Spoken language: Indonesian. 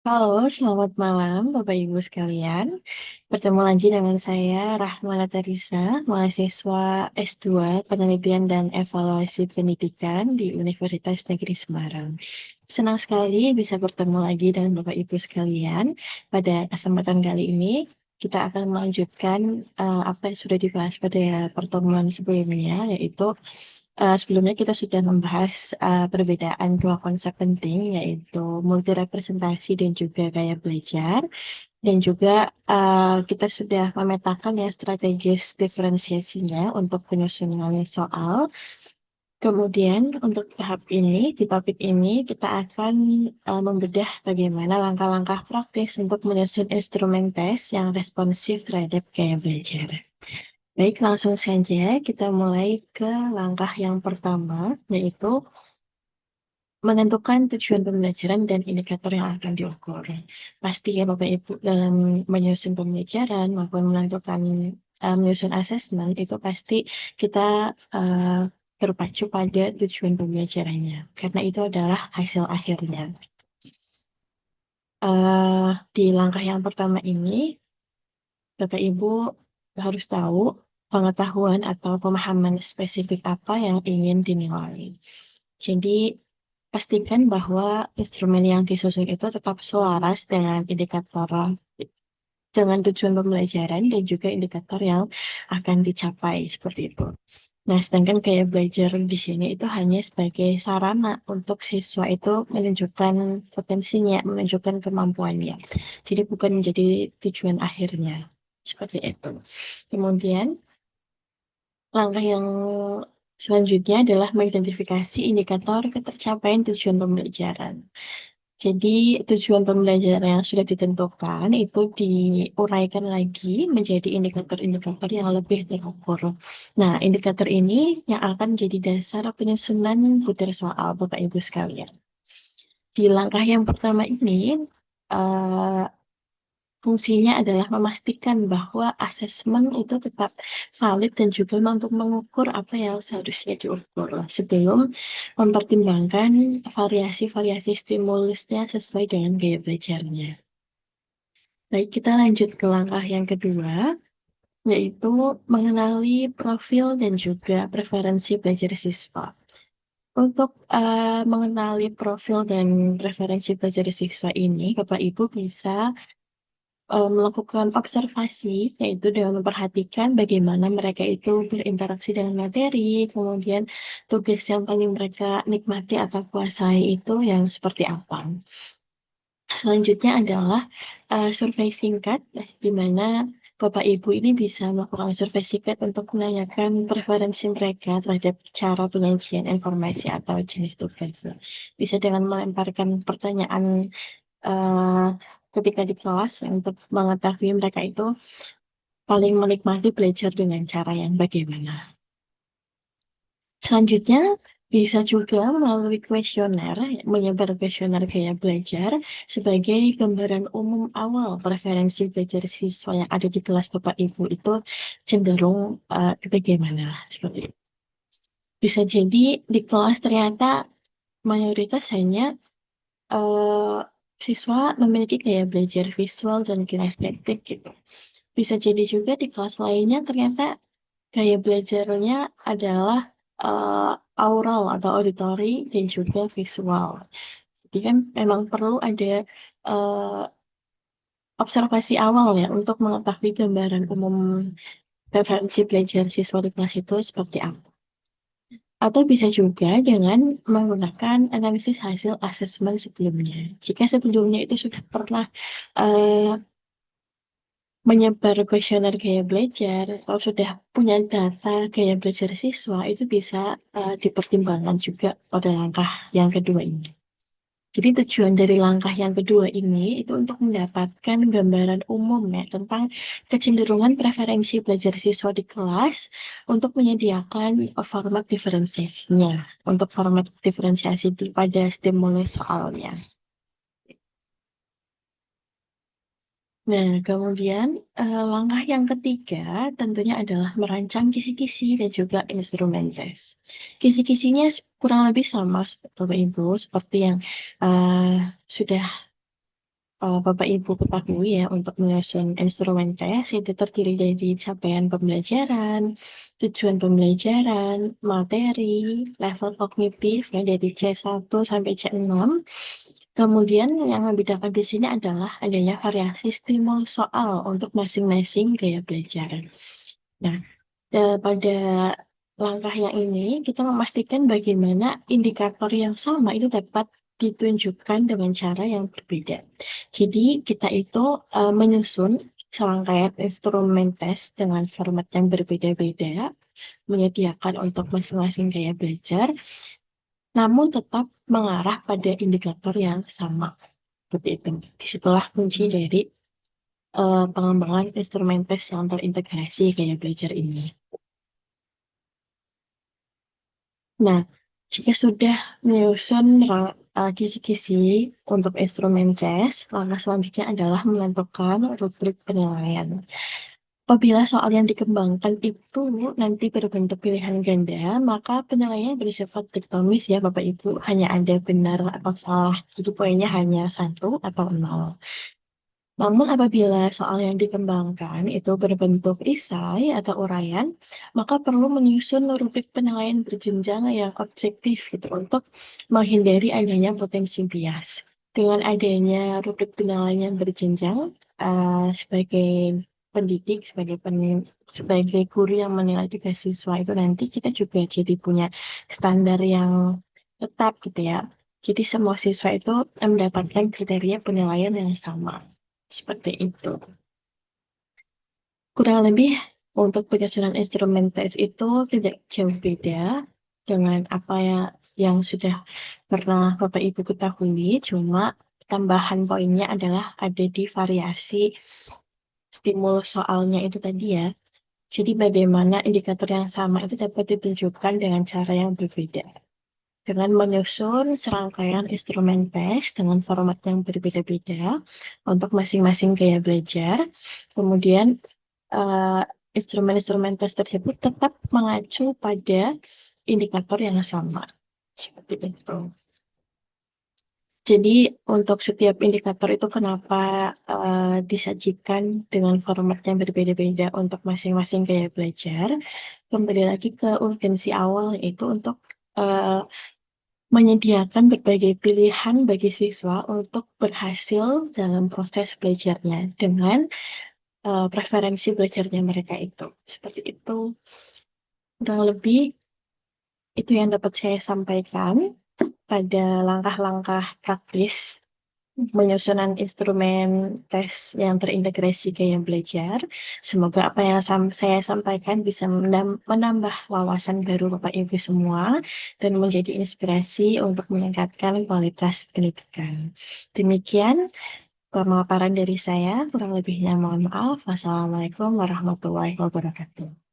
Halo, selamat malam Bapak Ibu sekalian. Bertemu lagi dengan saya Rahmala Tarisa, mahasiswa S2 Penelitian dan Evaluasi Pendidikan di Universitas Negeri Semarang. Senang sekali bisa bertemu lagi dengan Bapak Ibu sekalian. Pada kesempatan kali ini kita akan melanjutkan apa yang sudah dibahas pada pertemuan sebelumnya, yaitu sebelumnya kita sudah membahas perbedaan dua konsep penting, yaitu multirepresentasi dan juga gaya belajar. Dan juga kita sudah memetakan ya strategis diferensiasinya untuk penyusunan soal. Kemudian untuk tahap ini, di topik ini kita akan membedah bagaimana langkah-langkah praktis untuk menyusun instrumen tes yang responsif terhadap gaya belajar. Baik, langsung saja kita mulai ke langkah yang pertama, yaitu menentukan tujuan pembelajaran dan indikator yang akan diukur. Pasti ya Bapak Ibu dalam menyusun pembelajaran maupun menentukan menyusun asesmen itu pasti kita uh, berpacu pada tujuan pembelajarannya karena itu adalah hasil akhirnya. Di langkah yang pertama ini Bapak Ibu harus tahu pengetahuan atau pemahaman spesifik apa yang ingin dinilai. Jadi pastikan bahwa instrumen yang disusun itu tetap selaras dengan tujuan pembelajaran dan juga indikator yang akan dicapai seperti itu. Nah, sedangkan kayak belajar di sini itu hanya sebagai sarana untuk siswa itu menunjukkan potensinya, menunjukkan kemampuannya. Jadi bukan menjadi tujuan akhirnya. Seperti itu. Kemudian, langkah yang selanjutnya adalah mengidentifikasi indikator ketercapaian tujuan pembelajaran. Jadi tujuan pembelajaran yang sudah ditentukan itu diuraikan lagi menjadi indikator-indikator yang lebih terukur. Nah, indikator ini yang akan menjadi dasar penyusunan butir soal Bapak Ibu sekalian. Di langkah yang pertama ini, eh, fungsinya adalah memastikan bahwa asesmen itu tetap valid dan juga mampu mengukur apa yang seharusnya diukur sebelum mempertimbangkan variasi-variasi stimulusnya sesuai dengan gaya belajarnya. Baik, kita lanjut ke langkah yang kedua, yaitu mengenali profil dan juga preferensi belajar siswa. Untuk mengenali profil dan preferensi belajar siswa ini, Bapak Ibu bisa melakukan observasi, yaitu dengan memperhatikan bagaimana mereka itu berinteraksi dengan materi, kemudian tugas yang paling mereka nikmati atau kuasai itu yang seperti apa. Selanjutnya adalah survei singkat, di mana Bapak Ibu ini bisa melakukan survei singkat untuk menanyakan preferensi mereka terhadap cara penyajian informasi atau jenis tugas. Bisa dengan melemparkan pertanyaan eh, ketika di kelas untuk mengetahui mereka itu paling menikmati belajar dengan cara yang bagaimana. Selanjutnya, bisa juga melalui kuesioner, menyebar kuesioner gaya belajar sebagai gambaran umum awal preferensi belajar siswa yang ada di kelas Bapak Ibu itu cenderung bagaimana. Seperti itu. Bisa jadi di kelas ternyata mayoritas hanya eh, siswa memiliki gaya belajar visual dan kinestetik gitu. Bisa jadi juga di kelas lainnya ternyata gaya belajarnya adalah eh, aural atau auditory dan juga visual. Jadi kan memang perlu ada eh, observasi awal ya untuk mengetahui gambaran umum preferensi belajar siswa di kelas itu seperti apa. Atau bisa juga dengan menggunakan analisis hasil asesmen sebelumnya. Jika sebelumnya itu sudah pernah eh, menyebar kuesioner gaya belajar, kalau sudah punya data gaya belajar siswa, itu bisa dipertimbangkan juga pada langkah yang kedua ini. Jadi tujuan dari langkah yang kedua ini itu untuk mendapatkan gambaran umum ya tentang kecenderungan preferensi belajar siswa di kelas untuk menyediakan format diferensiasinya, untuk format diferensiasi pada stimulus soalnya. Nah, kemudian langkah yang ketiga tentunya adalah merancang kisi-kisi dan juga instrumen tes. Kisi-kisinya kurang lebih sama Bapak Ibu seperti yang sudah Bapak Ibu ketahui ya, untuk menyusun instrumen tes itu terdiri dari capaian pembelajaran, tujuan pembelajaran, materi, level kognitif ya dari C1 sampai C6. Kemudian yang membedakan di sini adalah adanya variasi stimul soal untuk masing-masing gaya belajar. Nah, pada langkah yang ini kita memastikan bagaimana indikator yang sama itu dapat ditunjukkan dengan cara yang berbeda. Jadi kita itu menyusun serangkaian instrumen tes dengan format yang berbeda-beda, menyediakan untuk masing-masing gaya belajar, namun tetap mengarah pada indikator yang sama. Seperti itu. Disitulah kunci dari pengembangan instrumen tes yang terintegrasi gaya belajar ini. Nah, jika sudah menyusun kisi-kisi untuk instrumen tes, langkah selanjutnya adalah menentukan rubrik penilaian. Apabila soal yang dikembangkan itu nanti berbentuk pilihan ganda, maka penilaiannya bersifat diktomis ya Bapak Ibu, hanya ada benar atau salah. Jadi poinnya hanya 1 atau 0. Namun apabila soal yang dikembangkan itu berbentuk esai atau uraian, maka perlu menyusun rubrik penilaian berjenjang yang objektif gitu untuk menghindari adanya potensi bias. Dengan adanya rubrik penilaian yang berjenjang, sebagai pendidik, sebagai guru yang menilai tiga siswa itu nanti kita juga jadi punya standar yang tetap gitu ya. Jadi semua siswa itu mendapatkan kriteria penilaian yang sama. Seperti itu. Kurang lebih untuk penyusunan instrumen tes itu tidak jauh beda dengan apa ya yang sudah pernah Bapak Ibu ketahui, cuma tambahan poinnya adalah ada di variasi stimulus soalnya itu tadi ya. Jadi bagaimana indikator yang sama itu dapat ditunjukkan dengan cara yang berbeda. Dengan menyusun serangkaian instrumen tes dengan format yang berbeda-beda untuk masing-masing gaya belajar. Kemudian eh, instrumen-instrumen tes tersebut tetap mengacu pada indikator yang sama. Seperti itu. Jadi untuk setiap indikator itu kenapa disajikan dengan format yang berbeda-beda untuk masing-masing gaya belajar. Kembali lagi ke urgensi awal yaitu untuk eh, menyediakan berbagai pilihan bagi siswa untuk berhasil dalam proses belajarnya dengan preferensi belajarnya mereka itu. Seperti itu. Kurang lebih itu yang dapat saya sampaikan pada langkah-langkah praktis penyusunan instrumen tes yang terintegrasi gaya belajar. Semoga apa yang saya sampaikan bisa menambah wawasan baru Bapak Ibu semua dan menjadi inspirasi untuk meningkatkan kualitas pendidikan. Demikian pemaparan dari saya, kurang lebihnya mohon maaf. Wassalamualaikum warahmatullahi wabarakatuh.